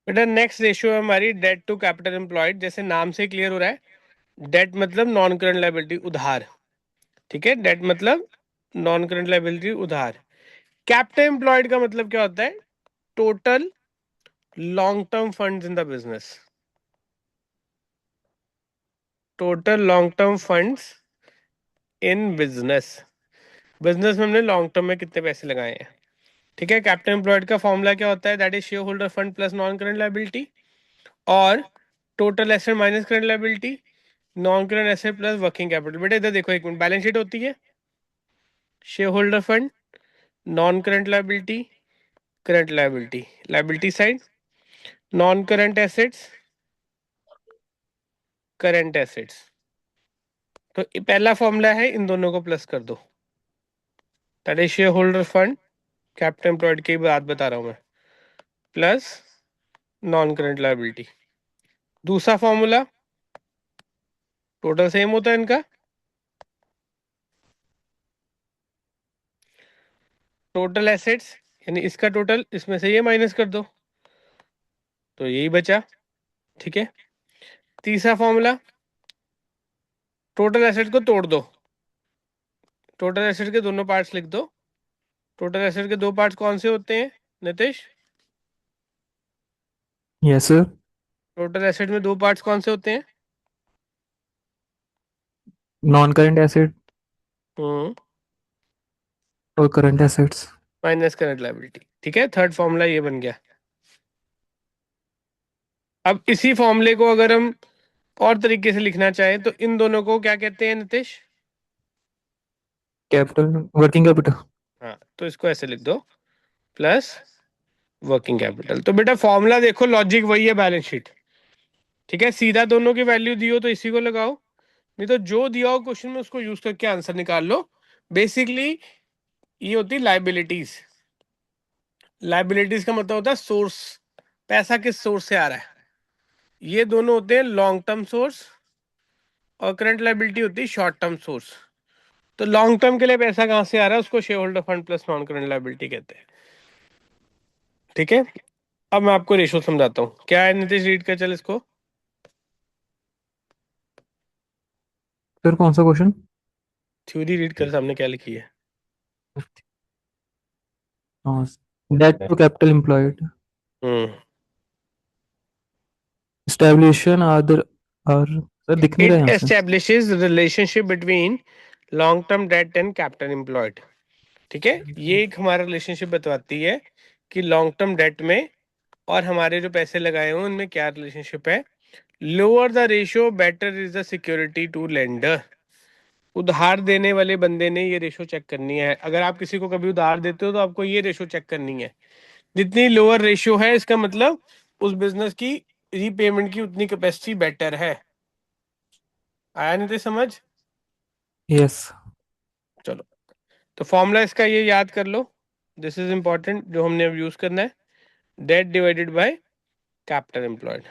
बेटा next ratio है हमारी डेट टू कैपिटल एम्प्लॉयड। जैसे नाम से क्लियर हो रहा है, डेट मतलब नॉन करंट लायबिलिटी, उधार। ठीक है, डेट मतलब नॉन करंट लायबिलिटी, उधार। कैपिटल एम्प्लॉयड का मतलब क्या होता है? Total long term funds in the business. Total long term funds in business. Business में हमने लॉन्ग टर्म में कितने पैसे लगाए हैं। ठीक है, कैपिटल एम्प्लॉयड का फॉर्मूला क्या होता है? That is shareholder fund plus non current liability, और total asset minus current liability, non current asset plus working capital. बेटा इधर देखो एक मिनट, बैलेंस शीट होती है, shareholder fund, non current liability, current liability, liability side, non current assets, current assets. तो पहला formula है, इन दोनों को प्लस कर दो, that is shareholder fund, capital employed की बात बता रहा हूं मैं, प्लस नॉन करंट लायबिलिटी। दूसरा फॉर्मूला, टोटल सेम होता है इनका, टोटल एसेट्स, यानी इसका टोटल, इसमें से ये माइनस कर दो, तो यही बचा। ठीक है, तीसरा फॉर्मूला, टोटल एसेट को तोड़ दो, टोटल एसेट के दोनों पार्ट्स लिख दो। टोटल एसेट के दो पार्ट्स कौन से होते हैं Nitish? Yes sir. Total asset में दो पार्ट्स कौन से होते हैं? नॉन करंट एसेट हम्म, और current assets. Minus current liability. ठीक है, थर्ड फॉर्मूला ये बन गया। अब इसी फॉर्मूले को अगर हम और तरीके से लिखना चाहें तो इन दोनों को क्या कहते हैं नितिश? Capital, working capital. हाँ, तो इसको ऐसे लिख दो, प्लस वर्किंग कैपिटल। तो बेटा फॉर्मूला देखो, लॉजिक वही है, बैलेंस शीट। ठीक है, सीधा दोनों की वैल्यू दी हो तो इसी को लगाओ, नहीं तो जो दिया हो क्वेश्चन में उसको यूज करके आंसर निकाल लो। बेसिकली ये होती है लाइबिलिटीज। लाइबिलिटीज का मतलब होता है सोर्स, पैसा किस सोर्स से आ रहा है। ये दोनों होते हैं लॉन्ग टर्म सोर्स, और करंट लाइबिलिटी होती है शॉर्ट टर्म सोर्स। तो लॉन्ग टर्म के लिए पैसा कहां से आ रहा है, उसको share holder fund plus non current liability कहते हैं। ठीक है, अब मैं आपको रेशो समझाता हूँ क्या है। नीतीश रीड कर चल इसको। सर कौन सा क्वेश्चन? थ्योरी रीड कर, सामने क्या लिखी है। हाँ, डेट टू कैपिटल एम्प्लॉयड हम्म, एस्टेब्लिशन आदर और सर दिख नहीं रहा इट यहाँ से। Establishes relationship between long term debt and capital employed. ठीक है, ये एक हमारा रिलेशनशिप बताती है कि लॉन्ग टर्म डेट में और हमारे जो पैसे लगाए हुए उनमें क्या रिलेशनशिप है। Lower the ratio better is the security to lender. उधार देने वाले बंदे ने ये रेशो चेक करनी है। अगर आप किसी को कभी उधार देते हो तो आपको ये रेशो चेक करनी है। जितनी लोअर रेशियो है इसका मतलब उस बिजनेस की रीपेमेंट की उतनी कैपेसिटी बेटर है। आया नहीं तो समझ? यस। चलो, तो फॉर्मूला इसका ये याद कर लो, दिस इज इंपॉर्टेंट जो हमने अब यूज करना है, debt divided by capital employed.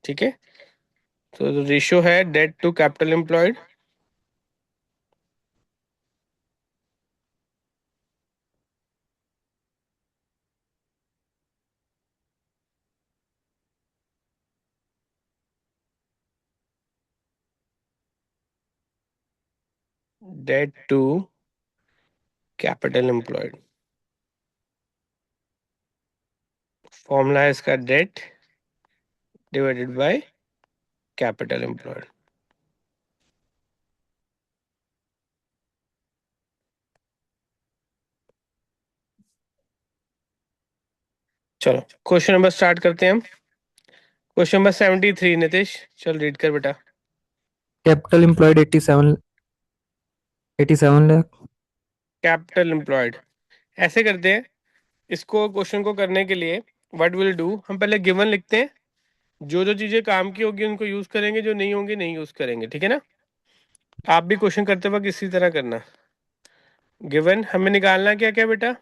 ठीक है, तो रेशियो है debt to capital employed, debt to capital employed. Formula है इसका debt divided by capital employed. चलो क्वेश्चन नंबर स्टार्ट करते हैं हम। क्वेश्चन नंबर 73 नितिश, चल रीड कर बेटा। Capital employed 87, 87 lakh. Capital employed, ऐसे करते हैं इसको, क्वेश्चन को करने के लिए व्हाट विल डू, हम पहले गिवन लिखते हैं, जो जो चीजें काम की होगी उनको यूज करेंगे, जो नहीं होंगी नहीं यूज करेंगे। ठीक है ना? आप भी क्वेश्चन करते वक्त इसी तरह करना। गिवन हमें निकालना क्या क्या बेटा?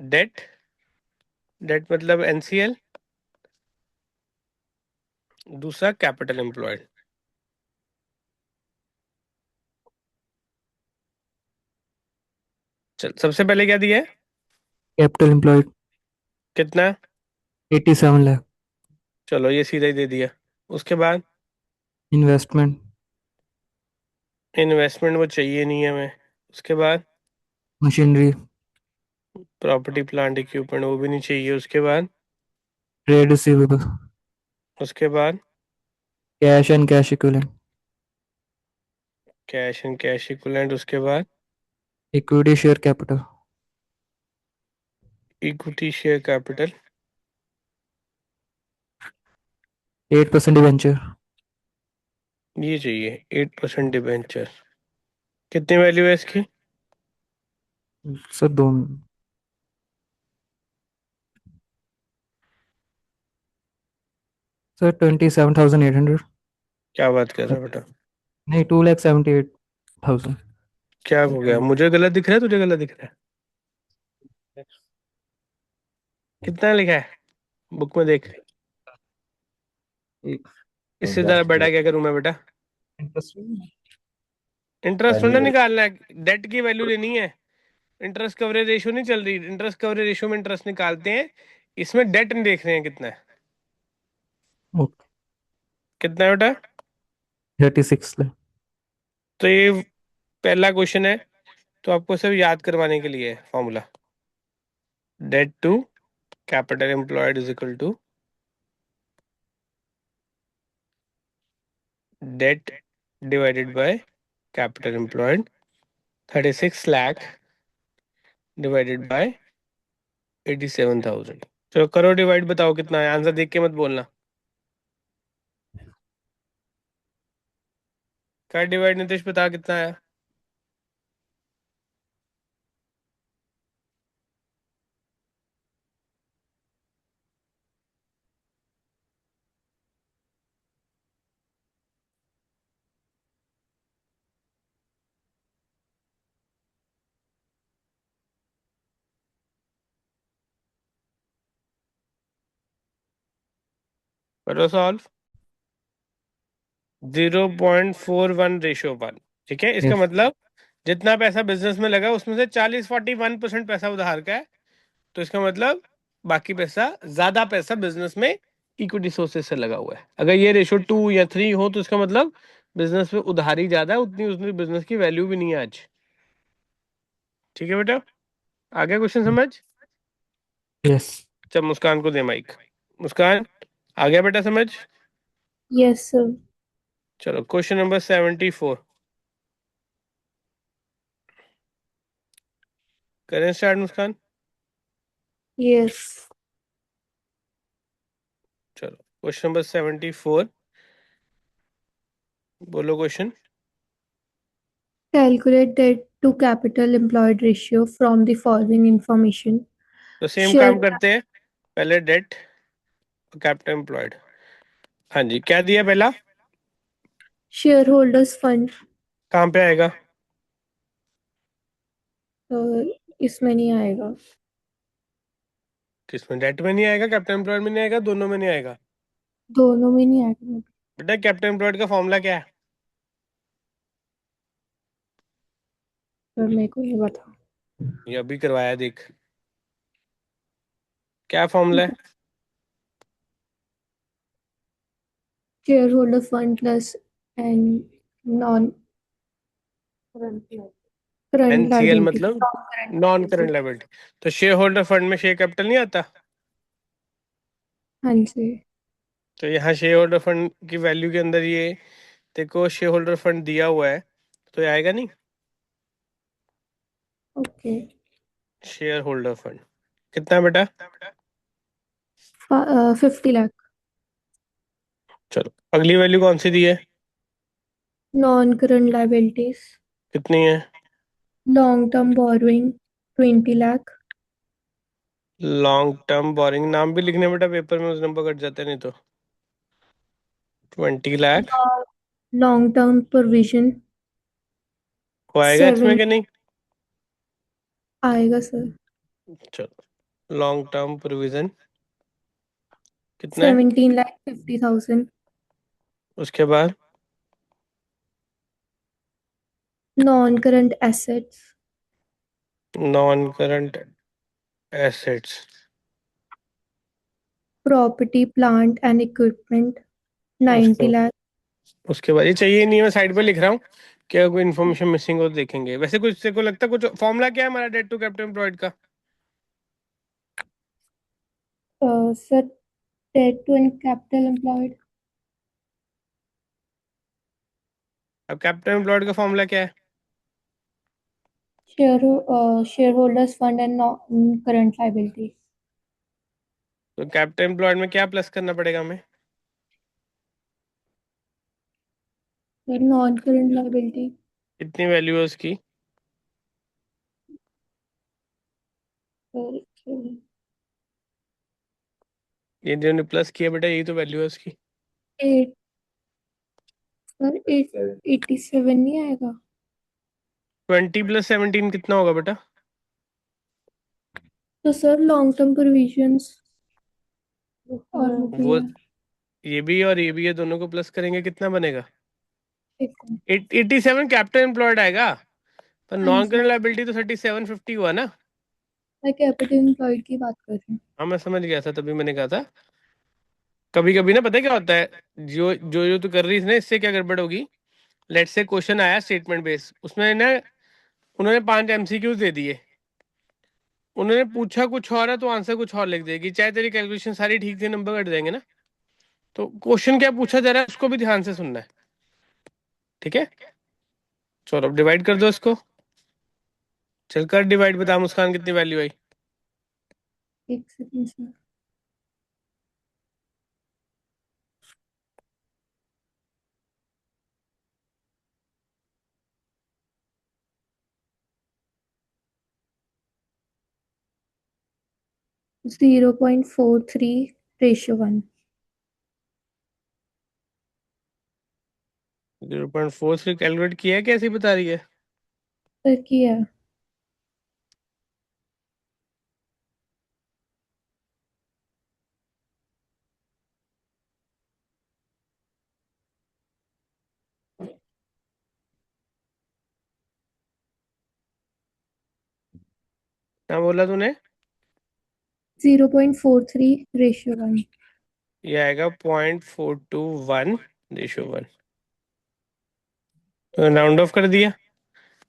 डेट, डेट मतलब एनसीएल, दूसरा कैपिटल एम्प्लॉयड। चल सबसे पहले क्या दिया है? कैपिटल एम्प्लॉयड कितना? 87 लाख। चलो ये सीधा ही दे दिया। उसके बाद इन्वेस्टमेंट। इन्वेस्टमेंट वो चाहिए नहीं है हमें। उसके बाद मशीनरी। प्रॉपर्टी प्लांट इक्विपमेंट वो भी नहीं चाहिए। उसके बाद ट्रेड रिसीवेबल। उसके बाद cash and cash equivalent. Cash and cash equivalent. उसके बाद equity share capital. Equity share capital. 8% debenture. ये चाहिए 8% डिबेंचर। कितनी वैल्यू है इसकी? सर दो। सर 27,800। क्या बात कर रहा है बेटा? नहीं, 2,78,000। क्या हो गया, मुझे गलत दिख रहा है तुझे गलत दिख रहा है? कितना लिखा है बुक में देख। इससे ज्यादा बड़ा क्या करूं मैं बेटा? इंटरेस्ट थोड़ा निकालना है, डेट की वैल्यू लेनी है। इंटरेस्ट कवरेज रेशियो नहीं चल रही, इंटरेस्ट कवरेज रेशियो में इंटरेस्ट निकालते हैं। इसमें डेट नहीं देख रहे हैं कितना है। ओके। कितना है बेटा? 36 लाख। तो ये पहला क्वेश्चन है, तो आपको सिर्फ याद करवाने के लिए है formula. Debt to capital employed is equal to debt divided by capital employed. 36 lakh divided by 87,000। चलो करो डिवाइड, बताओ कितना है, आंसर देख के मत बोलना। कर डिवाइड नितेश, बता कितना है। करो सॉल्व। 0.41:1। ठीक है, इसका यस। मतलब जितना पैसा बिजनेस में लगा उसमें से 41% पैसा उधार का है। तो इसका मतलब बाकी पैसा, ज्यादा पैसा बिजनेस में इक्विटी सोर्सेज से लगा हुआ है। अगर ये रेशो 2 या 3 हो तो इसका मतलब बिजनेस में उधारी ज्यादा है, उतनी उसमें बिजनेस की वैल्यू भी नहीं है आज। ठीक है बेटा, आ गया क्वेश्चन समझ? यस। जब मुस्कान को दे माइक। मुस्कान, आ गया बेटा समझ? Yes, sir. चलो क्वेश्चन नंबर 74 करें स्टार्ट मुस्कान। Yes. चलो क्वेश्चन नंबर 74, बोलो question. Calculate debt to capital employed ratio from the following information. तो सेम Share काम करते हैं, पहले डेट और कैपिटल एम्प्लॉयड। हाँ जी, क्या दिया पहला? shareholders fund कहाँ पे आएगा? इसमें नहीं आएगा। किसमें? डेट में नहीं आएगा, कैपिटल एम्प्लॉयड में नहीं आएगा, दोनों में नहीं आएगा। दोनों में नहीं आएगा। बेटा कैपिटल एम्प्लॉयड का फॉर्मूला क्या है? पर मेरे को ये बता। ये अभी करवाया देख, क्या फॉर्मूला है? shareholder fund plus and non current NCL liability, मतलब non-current non liability। Current liability. तो शेयर होल्डर फंड में शेयर कैपिटल नहीं आता। हाँ जी। तो यहाँ शेयर होल्डर फंड की वैल्यू के अंदर ये देखो, शेयर होल्डर फंड दिया हुआ है, तो ये आएगा नहीं। ओके। शेयर होल्डर फंड कितना है बेटा? 50 लाख। चलो अगली वैल्यू कौन सी दी है? Non current liabilities. कितनी है? Long term borrowing 20 lakh. Long term borrowing, नाम भी लिखने बेटा पेपर में, उस नंबर कट जाते नहीं तो। 20 लाख। लॉन्ग टर्म प्रोविजन वो आएगा इसमें 7 कि नहीं? आएगा सर। चलो लॉन्ग टर्म प्रोविजन कितना है? 17,50,000। उसके बाद non current assets non current assets property, plant and equipment 90 lakh. उसके बाद ये चाहिए नहीं, मैं साइड पे लिख रहा हूँ कि अगर कोई इन्फॉर्मेशन मिसिंग हो तो देखेंगे। वैसे कुछ तेरे को लगता है कुछ फॉर्मूला क्या है हमारा डेट टू कैपिटल एम्प्लॉयड का? Sir, debt to capital employed, अब कैपिटल एम्प्लॉयड का फॉर्मूला क्या है? shareholders fund and current liability. तो कैपिटल एम्प्लॉयड में क्या प्लस करना पड़ेगा हमें? Sir, non-current liability. कितनी वैल्यू है उसकी? Sir, ये जो प्लस किया बेटा यही तो वैल्यू है उसकी। 8, सर 87 नहीं आएगा? 20 + 17 कितना होगा बेटा? तो सर लॉन्ग टर्म प्रोविजंस और हो गई वो है। ये भी और ये भी है, दोनों को प्लस करेंगे कितना बनेगा? एक 87 कैपिटल एम्प्लॉयड आएगा, पर हाँ नॉन सर, करंट लायबिलिटी तो 3750 हुआ ना। मैं कैपिटल एम्प्लॉयड की बात कर रही हूँ। हाँ मैं समझ गया था, तभी मैंने कहा था। कभी कभी ना पता है क्या होता है, जो जो जो तू कर रही है ना, इससे क्या गड़बड़ होगी। लेट्स से क्वेश्चन आया स्टेटमेंट बेस, उसमें ना उन्होंने 5 एमसीक्यूज दे दिए, उन्होंने पूछा कुछ और है तो आंसर कुछ और लिख देगी, चाहे तेरी कैलकुलेशन सारी ठीक थी, नंबर कट जाएंगे ना। तो क्वेश्चन क्या पूछा जा रहा है उसको भी ध्यान से सुनना है, ठीक है? चलो अब डिवाइड कर दो इसको। चल कर डिवाइड, बता मुस्कान कितनी वैल्यू आई? एक सेकंड सर। 0.43:1. 0.43 कैलकुलेट किया है, कैसी बता रही है? सर किया। क्या बोला तूने? 0.43:1. ये आएगा 0.421:1। तो राउंड ऑफ कर दिया,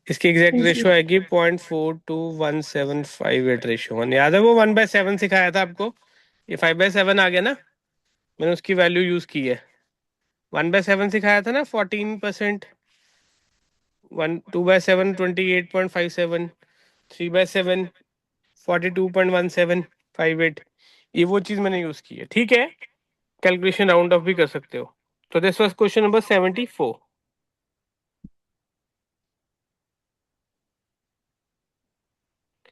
इसकी एग्जैक्ट हाँ जी। रेशियो आएगी 0.421758:1। याद है वो 1/7 सिखाया था आपको, ये 5/7 आ गया ना, मैंने उसकी वैल्यू यूज की है। 1/7 सिखाया था ना, 14%। 2/7 28.57, 3/7 42.1758। ये वो चीज मैंने यूज की है, ठीक है? कैलकुलेशन राउंड ऑफ भी कर सकते हो। तो दिस वाज क्वेश्चन नंबर 74।